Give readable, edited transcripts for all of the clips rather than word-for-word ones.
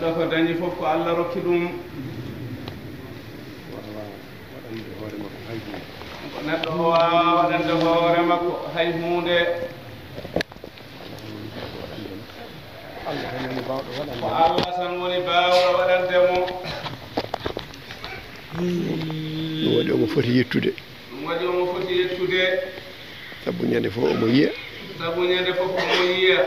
neɗɗo ko dañi fof ko Allah rokki ɗum neɗɗo o wawa waɗande hoore makko hay hunde ko Allah tan woni bawɗo waɗande mo ɗum waɗi omo foti yettude ɗum waɗi omo foti yettude sabu ñande fof omo yiya sabu ñande fof omo yiya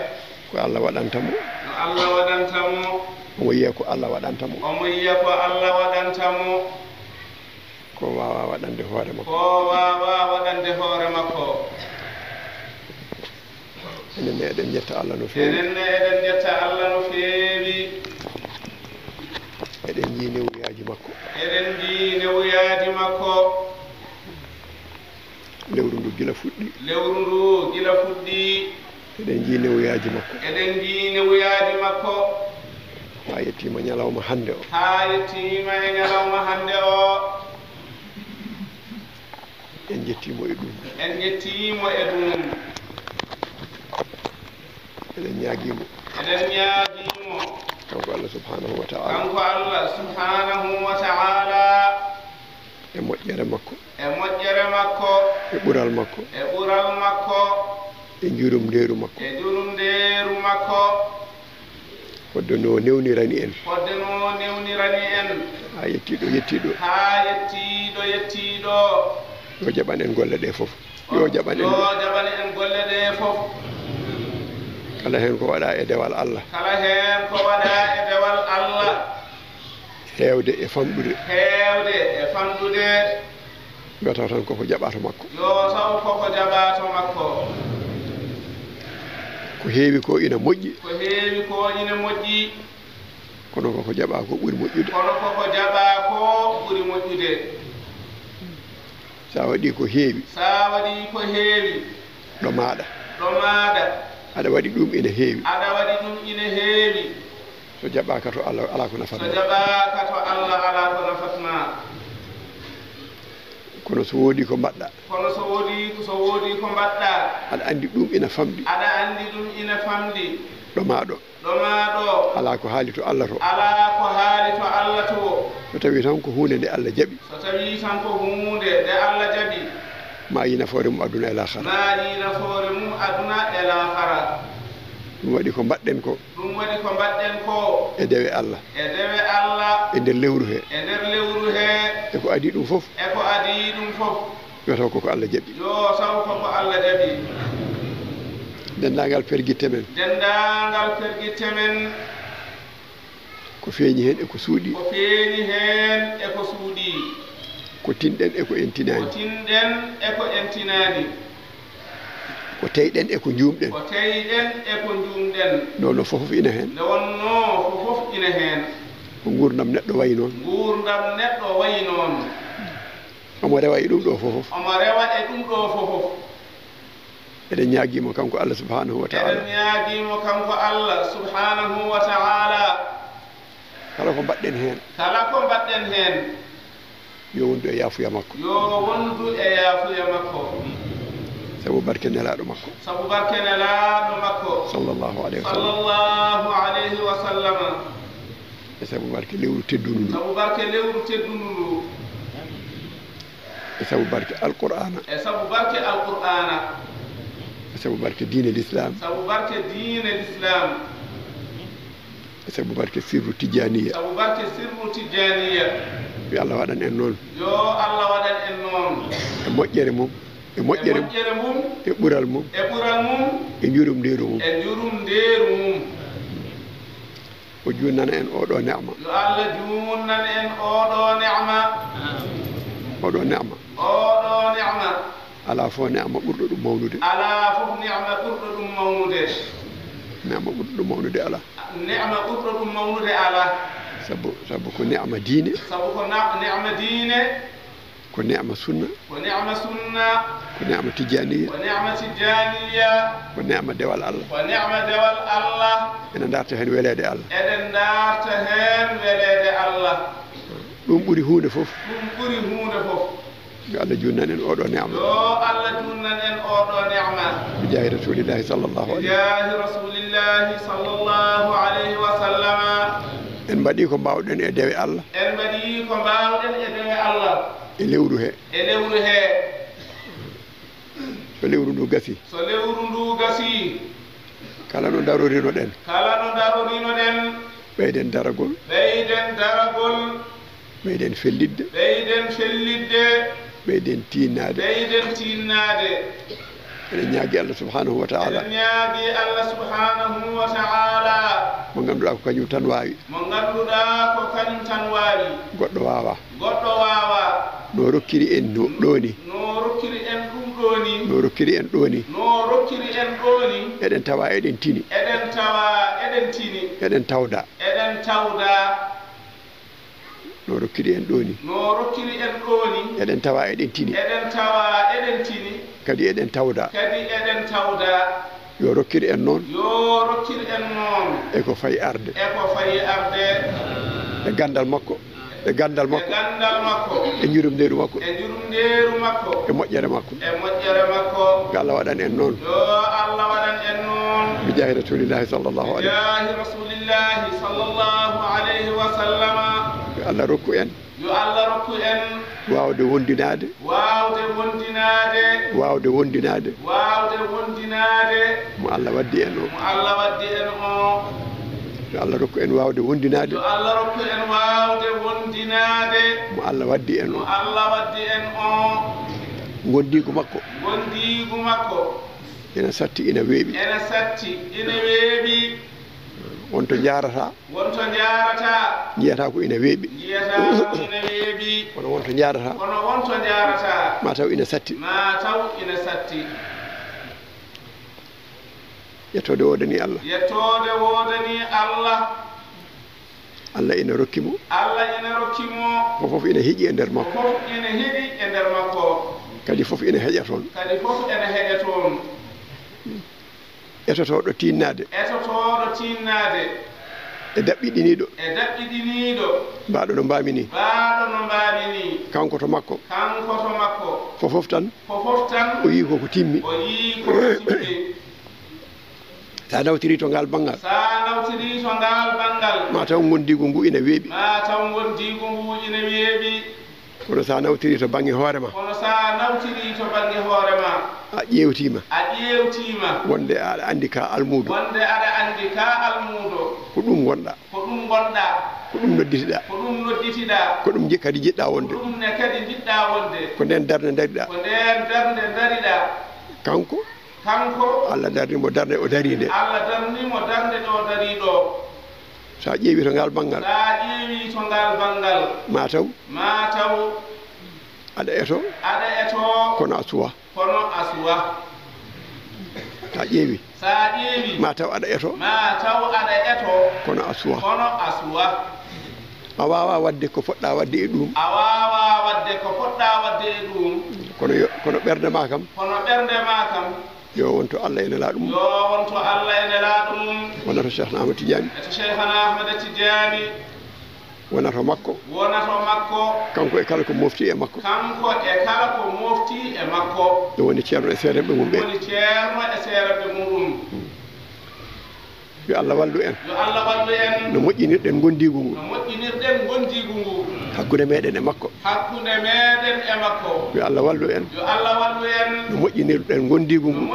ko Allah waɗantamo no Allah waɗantamo omo yiya ko Allah waɗantamo omo yiya ko Allah waɗantamo ko wawa waɗande hoore makko ko wawa waɗande hoore makko enen ne eɗen jetta Allah no feewi enen ne eɗen jetta Allah no feewi eɗen jii newuyaji makko eɗen jii newuyaji makko lewru ndu gila fuɗɗi lewru ndu gila fuɗɗi eɗen jii newuyaji makko eɗen jii newuyaji makko ha yettima ñalawma hande o ha yettima e ñalawma hande o en jettimo e ɗum en jettimo e ɗum eɗen ñaaguimo eɗen ñaaguimo kanko Allah subhanahu wa ta'ala kanko Allah subhanahu wa ta'ala e moƴƴere makko e moƴƴere makko e ɓural makko e ɓural makko e jurum ndeeru makko e jurum ndeeru makko fodde no newnirani en fodde no newnirani en ha yettiɗo yettiɗo ha yettiɗo yettiɗo yo jaɓan en golle ɗe fof yo jaɓan en golle ɗe fof kala hen ko waɗa e dewal Allah kala hen ko waɗa e dewal Allah heewde e famɗude yo taw tan koko jaɓato makko yo taw koko jaɓato makko ko heewi ko ina moƴƴi ko heewi ko ina moƴƴi kono koko jaɓa ko ɓuuri moƴƴude kono koko jaɓa ko ɓuuri moƴƴude sa waɗi ko heewi ɗo maɗa aɗa waɗi ɗum ina heewi so jaɓaka to Allah ala ko nafatma kono so woodi ko mbaɗɗa aɗa andi ɗum ina famɗi ɗo maɗo ala ko haali to Allah to so tawi tan ko hunde nde Allah jaɓi ma yi nafoore mum aduna e lahara ɗum waɗi ko mbaɗɗen ko e dewe Allah e nder lewru he e ko adi ɗum fof yo taw koko Allah jaɓi dendagal pergitte men ko feeñi hen e ko suuɗi ko tinɗen e ko entinani ko teyɗen e ko juumɗen ɗo fof ina hen ko gurdam neɗɗo wayi noon omo rewa e ɗum ɗo fof eɗen ñaaguimo kanko Allah subhanahu wa ta'ala kala ko mbaɗɗen hen yo wondu e yaafuya makko sabu barke nelaɗo makko sallallahu alayhi wa sallam e sabu barke lewru teddundu ndu e sabu barke alqur'ana e sabu barke diine l'islam e sabu barke sirru tijaniya yo Allah waɗan en noon e moƴƴere mum e ɓural mum e jurum ndeeru mum o junnana en oɗo ne'ma oɗo ne'ma ala fof ne'ma ɓurɗo ɗum mawnude ne'ma ɓurɗo ɗum mawnude ala sabu ko ne'ma diine ko ne'ma sunna ko ne'ma tijaniya ko ne'ma dewal Allah ene darta hen welede Allah ɗum ɓuri hunde fof yo Allah junnan en oɗo ne'ma bi jahi rasulillahi sallallahu alayhi wa sallam en mbaɗi ko mbawɗen e dewe Allah en mbaɗi ko mbawɗen e dewe Allah e lewru he so lewru ndu gasi kala no darorino ɗen ɓeyden daragol ɓeyden fellidde ɓeyden tinnade eɗen ñaagui Allah subhanahu wa ta'ala mo ganduɗa ko kañum tan wawi goɗɗo wawa no rokkiri en ɗoni eɗen tawa eɗen tini eɗen tawda no rokkiri en ɗoni eɗen tawa eɗen tini kadi eɗen tawda yo rokkiri en noon eko fayi arde e gandal makko e jurumderu makko e moƴƴere makko ko Allah waɗan en noon bi jahi rasulillahi sallallahu alayhi wa sallam yo Allah rokku en wawde wondinade mo Allah waddi en o yo Allah rokku en wawde wondinade mo Allah waddi en o gondigu makko ena satti ina weeɓi wonto jarata jiyata ko ina weeɓi kono wonto jarata ma taw ina satti yettode wodani Allah Allah ina rokkimo fof ina heeƴi e nder makko kadi fof ina heeƴa toon etotoɗo tinnade e daɓɓiɗiniɗo mbaɗo no mbamini kanko to makko fofof tan o yi koko timmi sa nawtiri to ngal banggal ma taw gondigu ngu ina weeɓi kono sa nawtiri to banggue hoorema a ƴewtima wonde aɗa andi ka almudo ko ɗum gonɗa ko ɗum nodditiɗa ko ɗum kadi jiɗɗa wonde ko nden darde dariɗa kanko Allah darnimo darde o dari nde sa ƴeewi to ngal banggal ma taw aɗa eto kono a suwa sa ƴeewi ma taw aɗa eto kono a suwa a wawa wadde ko poɗɗa wadde e ɗum kono ɓerde ma kam yo wonto Allah ene laaɗum wonato Cheikhna Ahmed Tidiane wonato makko kanko e kala ko mofti e makko ɗo woni ceerno e seereɓe mum ɓe yo Allah wallu en no moƴƴinirɗen gondigu ngu hakkude meɗen e makko yo Allah wallu en no moƴƴinirɗen gondigu ngu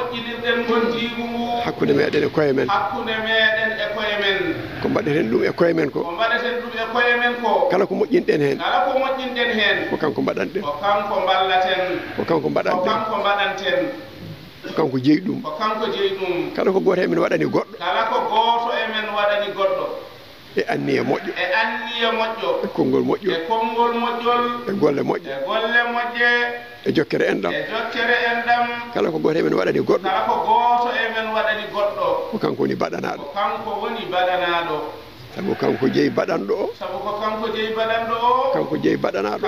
hakkude meɗen e koye men ko mbaɗeten ɗum e koye men ko kala ko moƴƴinɗen hen ko kanko mbaɗanɗen ko kanko mbaɗanɗen ko kanko jeeyi ɗum kala ko goto emen waɗani goɗɗo e anniya moƴƴo e konngol moƴƴol e golle moƴƴe e jokkere enɗam kala ko goto emen waɗani goɗɗo ko kanko woni baɗanaɗo sabu kanko jeeyi baɗanɗo o kanko jeeyi baɗanaɗo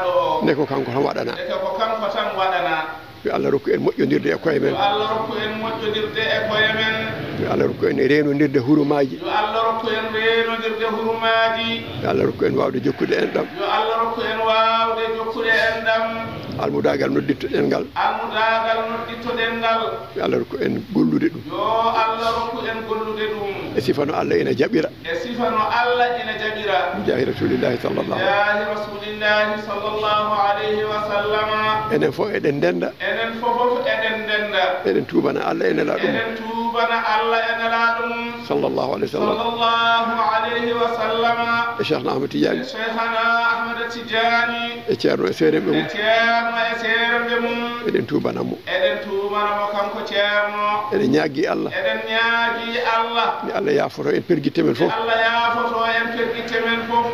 o nde ko kanko tan waɗana yo Allah rokku en moƴƴodirde e koye men yo Allah rokku en renondirde hurumaji yo Allah rokku en wawde jokkude enɗam almudagal noddittoɗen ngal yo Allah rokku en gollude ɗum e sifano Allah ina jaɓira e sifano Allah ina jaɓira jahi rasulillahi sallallahu jahi rasulillahi sallallahu alayhi wa sallama enen fof eɗen ndenda enen fof eɗen ndenda eɗen tubana Allah ene la ɗum enen tubana Allah ene la ɗum sallallahu alayhi wa sallam sallallahu alayhi wa sallama e Cheikhna Ahmed Tidiane Cheikhna Ahmed Tidiane e ceerno e seeremɓe mum ceerno e seeremɓe mum eɗen tubanamo eɗen tubanamo kanko ceerno eɗen ñaagui Allah eɗen ñaagui Allah mi Allah yafoto en perguitte men fof Allah yafoto en perguitte men fof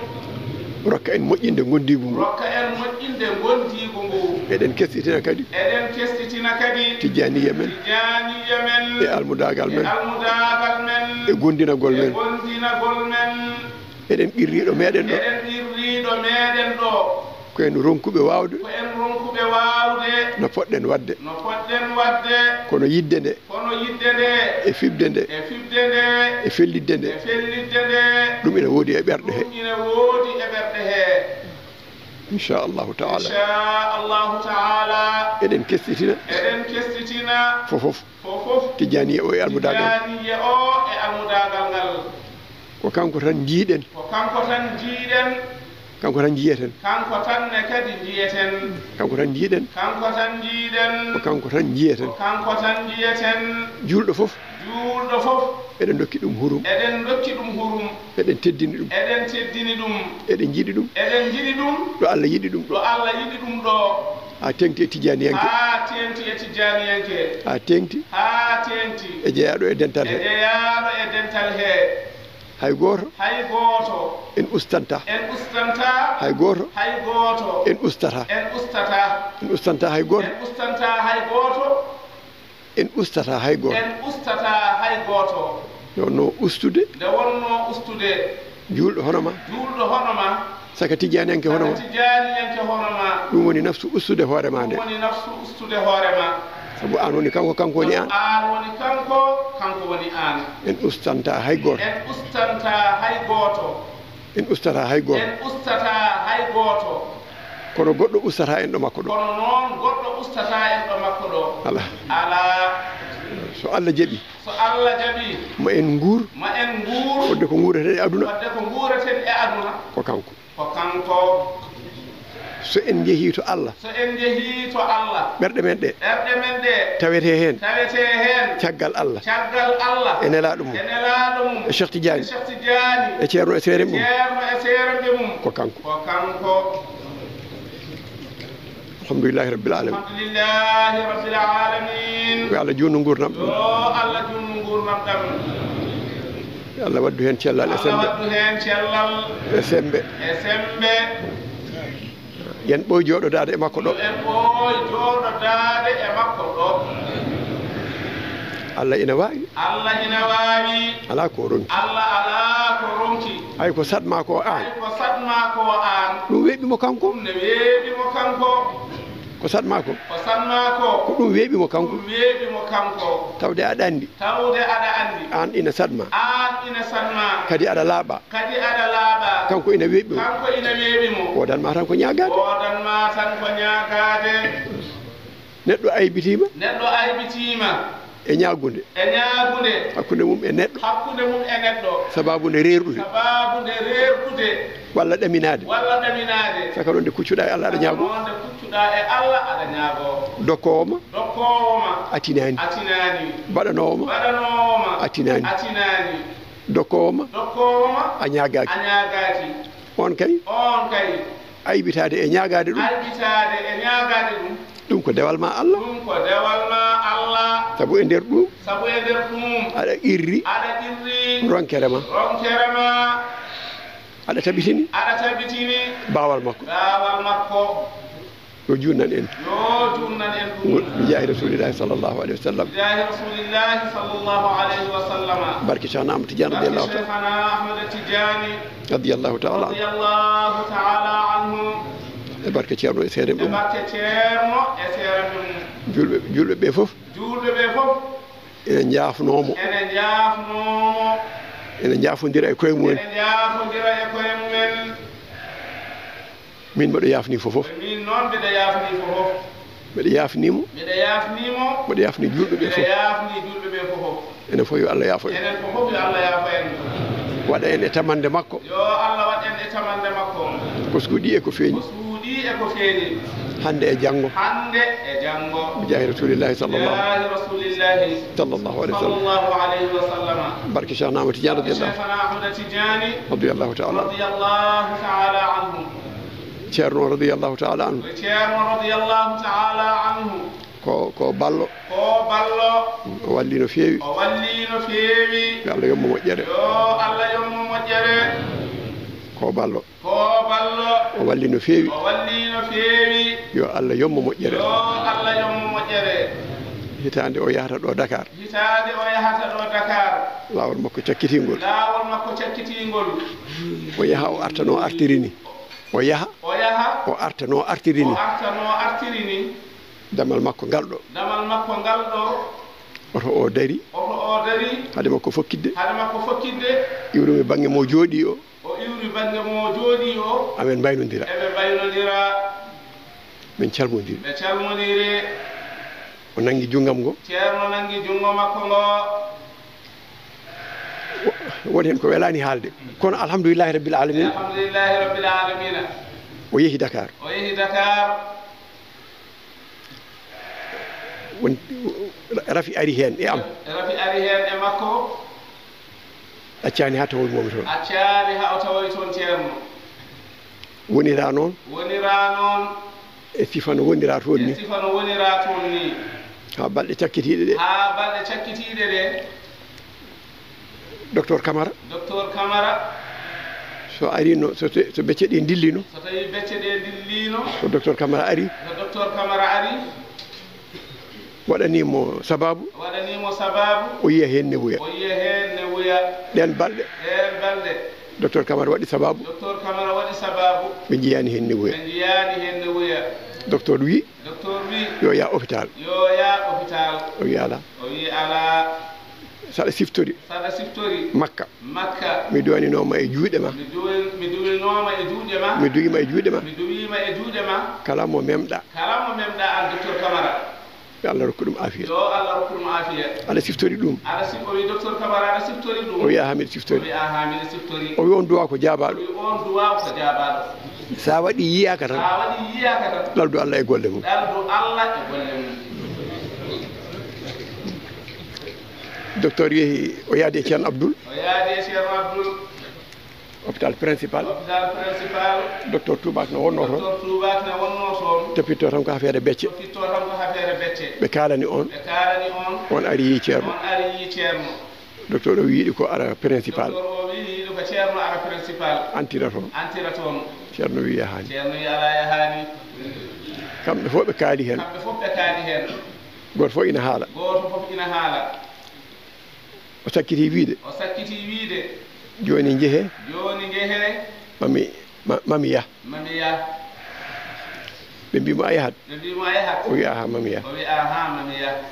rokka en moƴƴinde gondigu ngu rokka en moƴƴinde gondigu ngu eɗen kestitina kadi eɗen kestitina kadi tijaniya men men e almudagal men men e gondinagol men eɗen qirriɗo meɗen ɗo ko en ronkuɓe wawde no poɗɗen wadde kono yidde nde e fibde nde e fellidde nde ɗum ina woodi e ɓerɗe he inchallahu taala eɗen kestitina fofof tijaniya o e almudagal ngal ko kanko tan jiiɗen kanko tan jiyeten kanko tan ne kadi jiyeten kanko tan jiiɗen ko kanko tan jiyeten julɗo fof eɗen dokki ɗum hurum eɗen teddini ɗum eɗen jiiɗi ɗum ɗo Allah yiɗi ɗum ɗo ha tengti e tijaniyanke ha tengti e jeeyaɗo e dental he hay goto en ustanta hay goto en ustata en ustanta hay goto en ustata hay goto nde wonno ustude julɗo hono ma saka tijaniyanke hono ma ɗum woni nafsu ustude hoore ma nde sabu an woni kanko woni an en ustanta hay goto en ustata hay goto kono goɗɗo ustata en ɗo makko ɗo ala so Allah jaɓi ma en guur wadde ko guureten e aduna ko kanko so en jeehi to Allah ɓerɗe men ɗe tawete hen caggal Allah e nelaɗo mum e Cheikh Tidiane e ceerno e seere mum ko kanko alhamdulillahi rabbil alamin yo Allah junnu gurnam ɗum yo Allah waddu hen cellal e sembe yen ɓoy jooɗodade e makko ɗo Allah ina wawi ala ko ronki hay ko satma ko an ɗum weeɓimo kanko ko satma ko ko ɗum weeɓimo kanko tawde aɗa andi an ina satma kadi aɗa laaɓa kanko ina weeɓimo wodanma tan ko ñagade neɗɗo aybitima e ñagude hakkude mum e neɗɗo sababu nde reerɗude walla ɗaminade saka ɗon nde kuccuɗa e Allah aɗa ñaago dokkowoma atinani baɗanowoma atinani dokkowoma a ñagaki on kay aybitade e ñagade ɗum ɗum ko dewal ma Allah sabu e nder ɗum aɗa irri ronkere ma aɗa tabitini bawal makko yo junnan en mi jaahi rasulillahi sallallahu alayhi wa sallam barke Cheikhna Ahmed Tidiane radiyallahu ta'ala anhu e barke ceerno e seere mum julɓe ɓe fof ene jaafnomo ene jaafodira e koye mumen min mbaɗo yaafni fofof mbeɗa yafnimo mbeɗa yafni julɓeɓe fof enen fof yo Allah yaafo en waɗa en e tamande makko ko suuɗi e ko feeñi hande e janggo bijahi rasulillahi sallallahu alaihi wasallam barke Cheikh Ahmed Tidiane radiyallahu ta'ala anhu Thierno radiyallahu ta'ala anhu ko ballo o walli no feewi yo Allah yommo moƴƴere ko ballo o walli no feewi yo Allah yommo moƴƴere hitande o yahata ɗo Dakar lawol makko cakkitingol o yaha o artano artirini o yaha o artano artirini damal makko ngalɗo oto o dari hade makko fokkidde iwrumi bange mo jooɗi o amen baynodira min calmodiri o nangi junggam ngo woni hen ko welani haalde kono alhamdulillahi rabbil alamin o yeehi Dakar won rafi ari hen e am makko accani ha tawol momi toon Thierno wonira noon e sifa no wonira toon ni ha balɗe cakkitiɗe ɗe docteur Camara so ari no so becce ɗe dillino so docteur Camara ari waɗanimo sababu o yiya hen ne wuya ɗen balɗe docteur Camara waɗi sababu ɓe jiyani hen ne wuya docteur wi yo ya hôpital o wi ala saɗa siftori makka mi duwaninoma e juuɗe ma mi duwima e juuɗe ma kala mo memɗa an docteur Camara yo Allah rokku ɗum afiya aɗa siftori ɗum o wiya hamiɗa siftori o wi on duwa ko jabaɗo sa waɗi yiyaka tan ɗaldu Allah e golle mum docteur yeehi o yaadi e Thierno Abdoul hôpital principal docteur Toubak no wonno toon toppitto tan ko affaire becce ɓe kalani on ari yi Thierno docteur o wiiɗi ko ara principal antira toon Thierno wi yahani kamɓe fof ɓe kaali hen goto fof ina haala o sakkiti wiide joni jeehe mami yah ɓe mbimo a yahat o wi aha mami yah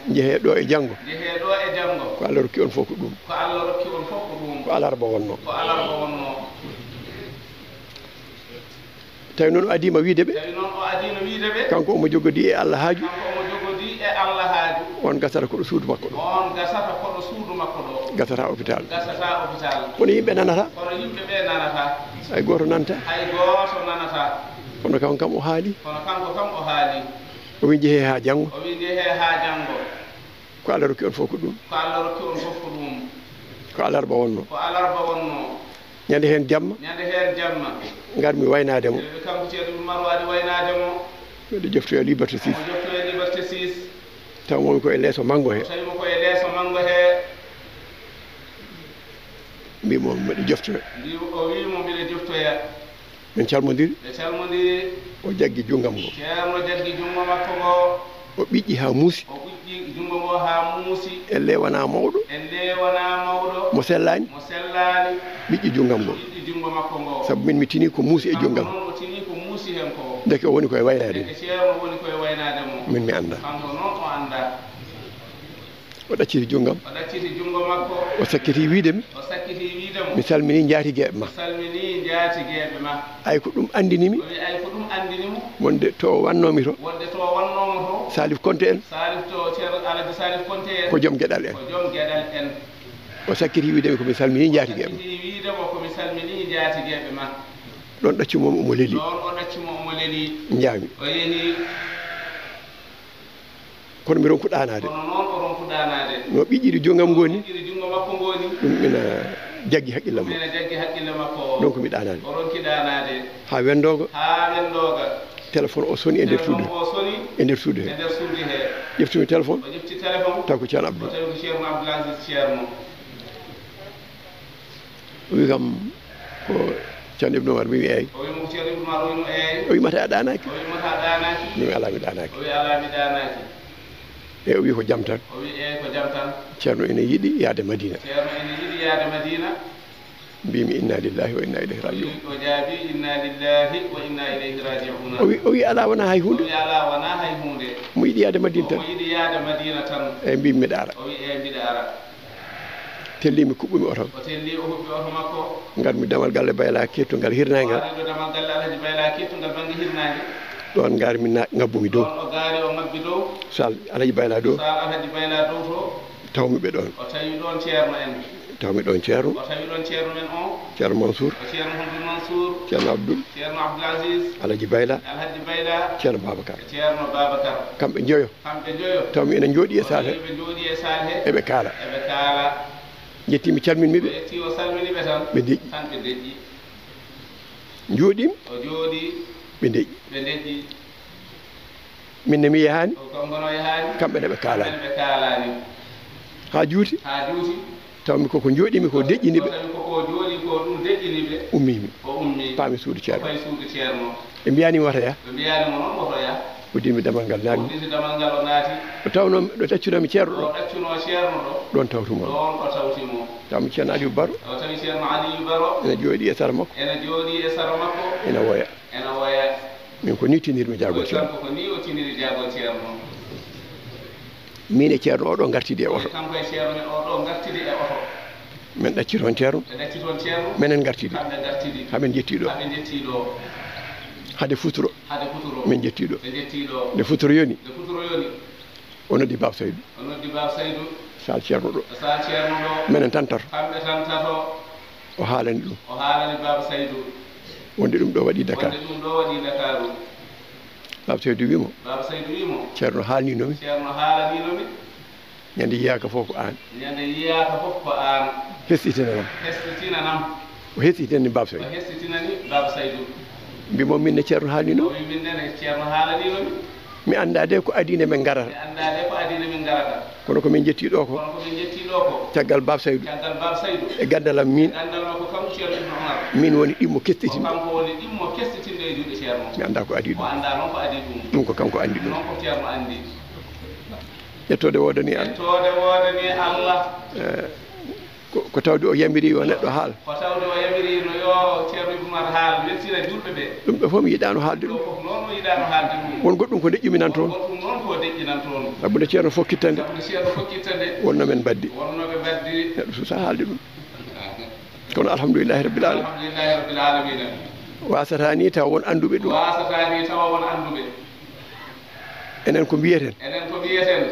jeehe ɗo e janggo ko Allah rokki on fof ko ɗum ko alarba wonno tawi noon o adima wiide ɓe kanko omo jogodi e Allah haaju on gasata koɗo suudu makko ɗo gasata hôpital kono yimɓe nanata hay goto nanta kono kanko kam o haali o wi jeehe ha janggo ko Allah rokki on fof ko ɗum ko alarba wonno ñande hen jamma garmi waynademo mbiɗo joftoya liberté 6 taw momi koye leeso manggo he mbimo mbiɗo joftoya min calmodiri o jaggi junggam ngo o ɓiƴƴi ha muusi elle wona mawɗo mo sellani ɓiƴƴi junggam ngo sabu min mi tini ko muusi e junggam deke o woni koye waynade min mi anda o ɗacciti junggam o sakkiti wiidemi mi salmini jaatigueɓe ma ay ko ɗum andinimi wonde to wannomi to Salif Konte en Salif to ceerno Alaji Salif Konte en ko joom geɗal en ko joom geɗal en o sakkiti wiidemi komi salmini jaatigeɓe wiidemo komi salmini jaatigeɓe ma ɗon ɗaccumom omo leli ɗon o ɗaccuma omo leli jaami o yehi kono mi ronku ɗanade kono noon o ronku ɗanade no ɓiƴƴiɗi jongam ngoni ɓiɗɗiɗi jungo makko ngoni ɗum ina jaggi haqqille makko ina jaggi haqqille makko donc mi ɗanade o ronki ɗanade ha wendoga téléphone o soni e nder suudu e nder suudu he ƴeftumi téléphone o ƴefti téléphone taw ko ceerno Abdou o tawi ko ceerno Abdoulaziz ceerno o wi kam ko ceerno Ibnu Umar mi wi eyyi o wimo ko ceerno Ibnu Umar o wimo eyyi o wimata a ɗanaki o wimata a ɗanaki min ala mi ɗanaki o wi ala mi ɗanaki e o wi ko jaam tan o wi eyyi ko jaam tan ceerno ene yiiɗi yaade Madina ceerno ene yiiɗi yaade Madina mbimi inna lillahi wa inna ilayhi rajiun o jaabi inna lillahi wa inna ilayhi rajiun o wi ala wona hay hunde o wi ala wona hay hunde mo yiiɗi yaade Madina tan mo yiiɗi yaade Madina tan eyyi mbimi mbiɗa ara o wi eyyi mbiɗa ara tellimi kuɓɓumi oto o telli o huɓɓi oto makko garmi damal galle bayla kettugal hirnagal ɗo damal galle Alhaji Bayla kettugal banggue hirnage ɗon garmi ngabbumi dow ɗon o gaari o ngabbi dow sal Alhaji Bayla dow sal Alhaji Bayla dow to tawmi ɓe ɗon o tawi ɗon ceerno en tawmi ɗon ceerno o tawi ɗon ceerno men o ceerno Mansour o ceerno Hamdou Mansour ceerno Abdoul ceerno Abdoulaziz Alhaji Bayla Alhaji Bayla ceerno Babacar ceerno Babacar kamɓe jeeyo tawmi ene jooɗi e sal he ɓe jooɗi e sal he eɓe kaala jettimi calminmiɓe yetti o salminiɓe tan ɓe deƴƴi tan ɓe deƴƴi jooɗim o jooɗi ɓe deƴƴi ɓe deƴƴi minne mi yahani o gono yahani kamɓene ɓe kaalani ɓe kaalani ha juuti tawmi koko jooɗimi ko deƴƴiniɓe tawi koko jooɗi ko ɗum deƴƴiniɓe ummimi o ummi paami suudu ceerno fay suudu ceerno ɓe mbiyanimi wata ya ɓe mbiyanimo noon woto ya uddimi damal ngal naatmi udditi damal ngal o naati o tawno ɗo ɗaccunomi ceerno ɗo ɗaccuno ceerno ɗo ɗon tawtumo ɗon o tawtimo tawmi ceerno Aliou Baro o tawi ceerno Aliou Baro ene jooɗi e sara makko ene jooɗi e sara makko ene woya min ko ni tinirmi jaagol ceerno ko ni o tiniri jaagol ceerno min e ceerno oɗo gartidi e oto kanko e ceerno men oɗo gartidi e oto min ɗacci toon ceerno ɓe ɗacci toon ceerno minen gartidi kamɓe gartidi haɓe jetti ɗo haɓe jetti ɗo hade futuro min jetti ɗo ɓe jetti ɗo nde futuro yoni o noddi Baba Saydou o noddi Baba Saydou sal ceerno ɗo sal ceerno ɗo minen tantato kamɓe tantato o haalani ɗum o haalani Baba Saydou wonde ɗum ɗo waɗi Dakar wonde ɗum ɗo waɗi Dakar Baba Saydou wimo Baba Saydou wimo ceerno haalninomi ceerno haalaninomi ñande yiyaka fof ko an ñande yiyaka fof ko an hestitinanam o hestitinani Baba Saydou o hestitinani Baba Saydou mbimo minne ceerno haalnino min nene ceerno haalaninomi mi andade ko adine men garata mi andade ko adine men garata kono ko min jetti ɗo ko kono ko min jetti ɗo ko caggal Baba Saydou e gandalam min gandal makko kanko ceerno Ibnu Umar min woni ɗimmo kestitinde kanko woni ɗimmo kestitinde e juuɗe ceerno mi anda ko adi ɗum o anda noon ko adi ɗum ko kanko andi ɗum noon ko ceerno andi ƴettode wodani Allah ƴettode wodani Allah ko tawde o yamiri yo neɗɗo haal ko tawde o yamiri no yo ceerno Ibnu Umar haal weltina julɓe ɓe ɗum ɗo fof mi yiɗano haalde ɗum fof noon o yiɗano haalde ɗum won goɗɗum ko deƴƴumi nan toon ɗum noon ko deƴƴinan toon sabu nde ceerno fokkittande ceerno fokkittande wonno men baddi wonnoɓe baddi neɗɗo susa haalde ɗum kono alhamdulillahi rabbil alamina wasata ni taw won anduɓe ɗum wasata ni tawa won anduɓe enen ko mbiyeten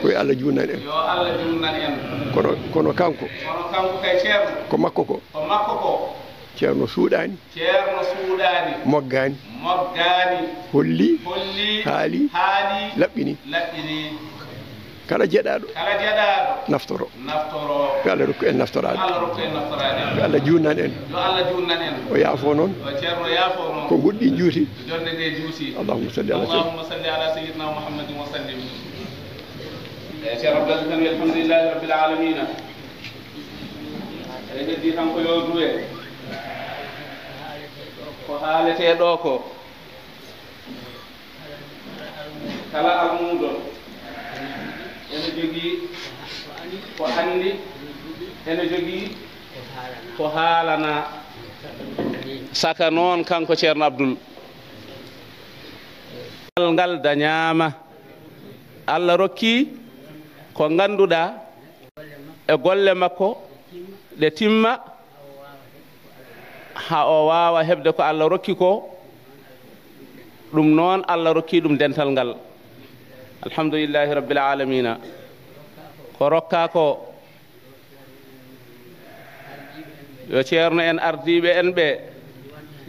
koye Allah junnan en yo Allah junnan en kono kanko kay ceerno ko makko ko ceerno suuɗani moggani holli haali laɓɓini kala jeeɗaɗo naftoro yo Allah rokku en naftorade yo Allah junnan en o yaafo noon ko goɗɗi juuti allahumma salli ala sayyidina muhammadin wa sallim ceerno Abdoulaye tan alhamdulillahi rabbil alamina e heddi tan ko yo duwe ko haalete ɗo ko kala almudo ene jogii ko andi ene jogii ko haalana saka noon kanko ceerno Abdoul ngal dañaama Allah rokki ko ganduɗa e golle makko ɗe timma ha o wawa hebde ko Allah rokki ko ɗum noon Allah rokki ɗum dental ngal alhamdulillahi rabbil alamina ko rokka ko yo ceerno en ardiɓe en ɓe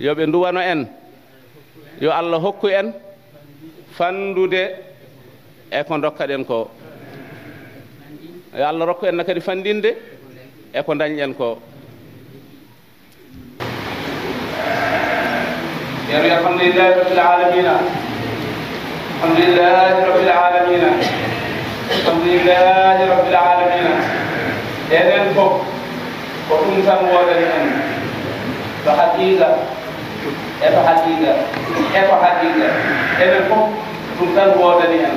yoɓe duwano en yo Allah hokku en fandude e ko dokkaɗen ko yo Allah rokku en kadi fandinde e ko dañƴen ko يا الحمد لله رب العالمين الحمد لله رب العالمين الحمد لله رب العالمين enen fof ko ɗum tan wodani en to haqiqa e to haqiqa e to haqiqa enen fof ɗum tan wodani en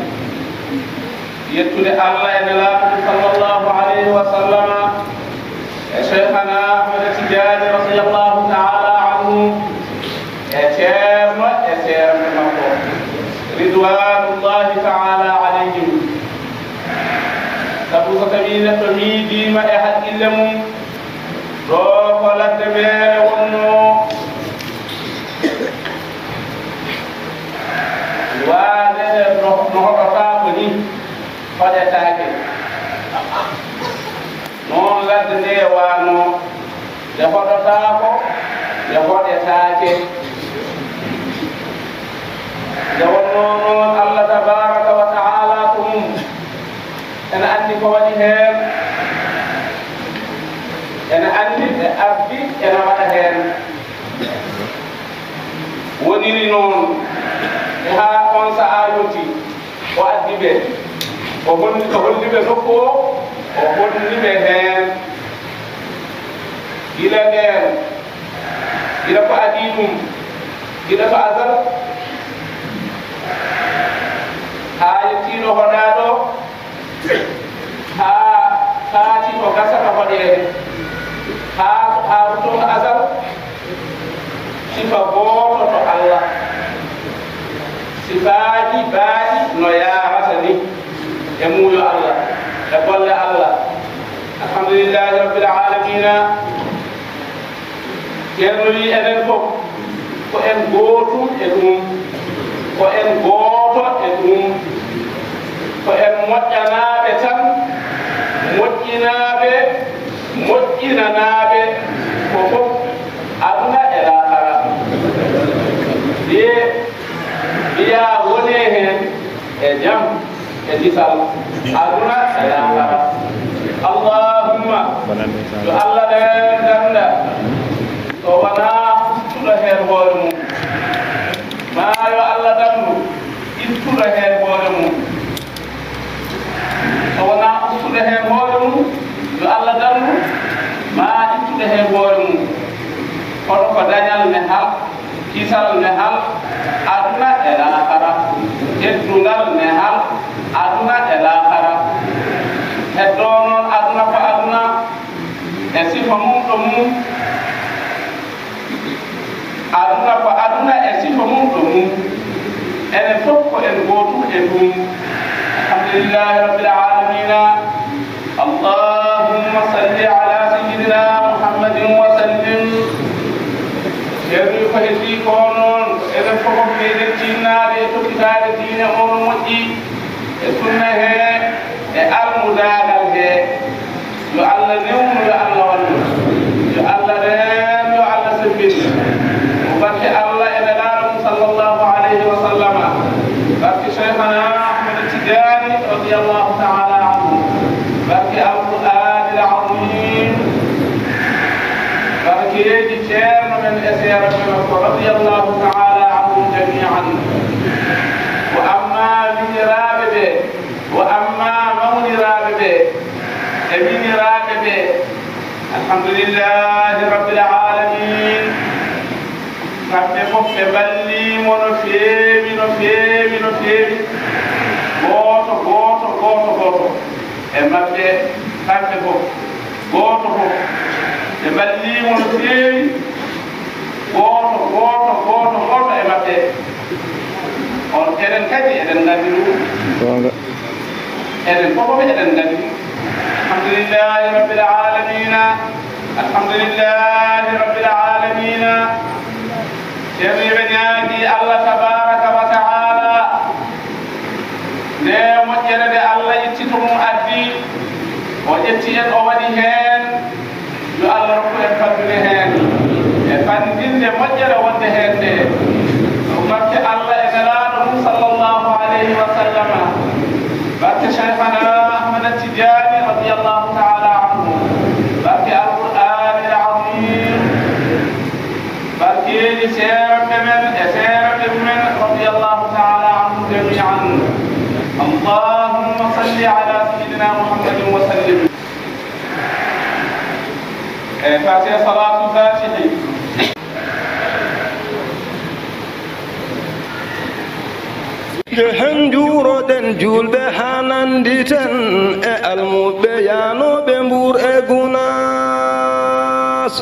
yettude Allah e nelaɗo sallallahu alayhi wa sallama e cheikhana Ahmed Tidiane radiyallahu ta'ala anhu Thierno e Thierno makko ridwanullahi ta'ala alayhim sabu so tawi neɗɗo miidima e haqqille mum ɗo ko ladde mere wonno waade no hoɗotako ni hoɗetake noon ladde nde wano nde hoɗotako nde hoɗetake nde wonno noon Allah tabaraka wa ta'ala ko mum ene andi ko waɗi hen ene andi e ardi ene waɗa hen woniri noon e ha on saha yonti o addi ɓe o holliɓe nokku o holliɓe hen gila nden gila ko adi ɗum gila ko asal ha yettino hoɗaɗo ha faati ko gasata hoɗede ha ruton asal sifa goto to Allah sifaji baaɗi no yarata ni e muuyo Allah e golle Allah alhamdulillahi rabbil alamina Thierno wi enen fof ko en gootum e ɗum ko en gooto e ɗum ko en moƴƴanaɓe tan moƴƴinaɓe moƴƴinanaɓe ko fof aduna e lahara mbiya woni hen e jam e disal aduna e lahara allahumma yo Allah ɗen ganda so wona ittuɗo hen hoore mum ma yo Allah dandu ittuɗo hen hoore mum so wona ittuɗo hen hoore mum yo Allah dandu ma ittuɗo hen hoore mum kono ko dañal ne hal kisal ne hal aduna e lahara heddungal ne hal aduna e lahara heddo noon aduna ko aduna e sifa mum ɗo mum aduna ko aduna e sifa mum ɗo mum enen fof ko en gootum e ɗum alhamdulillahi rabbil alamina allahumma salli ala sayyidina muhammadin wa sallim Thierno ko heddi ko noon enen fof meɗen tinnaade e toppitaade diine on moƴƴi e sunna he e almudagal he yo Allah newnu yo Allah wallu yo Allah reen yo Allah sabbin mo barke Allah e nelaɗo sallallahu alayhi wa sallama barke cheikhana Ahmed Tidiane radiyallahu ta'ala anhu barke alqur'an al-azim barkeji Thierno men e seera men ko radiyallahu ta'ala anhum jami'an wa amma miniraɓe ɓe wa amma mawniraɓe ɓe e miniraɓe ɓe alhamdulillahi rabbil alamin kamɓe fof ɓe ballimo no feewi no feewi no feewi goto goto goto goto e maɓɓe kamɓe fof goto fof ɓe ballimo no feewi goto goto goto goto e maɓɓe on enen kadi eɗen gandi ɗum enen fofof eɗen gandi alhamdulillahi rabbil alamina alhamdulillahi rabbil alamina Thierno ɓe ñaagi Allah tabaraka wa ta'ala nde moƴƴere nde Allah ittito mum addi o ƴetti en o waɗi heen yo Allah rokku en faddude heen e fandinde moƴƴere wonde heen nde ɗum barke Allah e nelaaɗo mum sallllahu alayhi wa sallama barke cheikhana Ahmed Tidiane radiyallahu taala anhu barke alqur'an al azim barkeeji seeranɓe men e seeranɓe mumen radiyallahu taala anhu jamian allahumma salli ala sayidina muhammadin wa sallim e fatiha salatu fatihi jehen juuroɗen julɓe ha nanditen e almuɓe yanoɓe Mbour e Gounass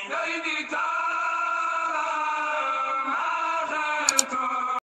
Lady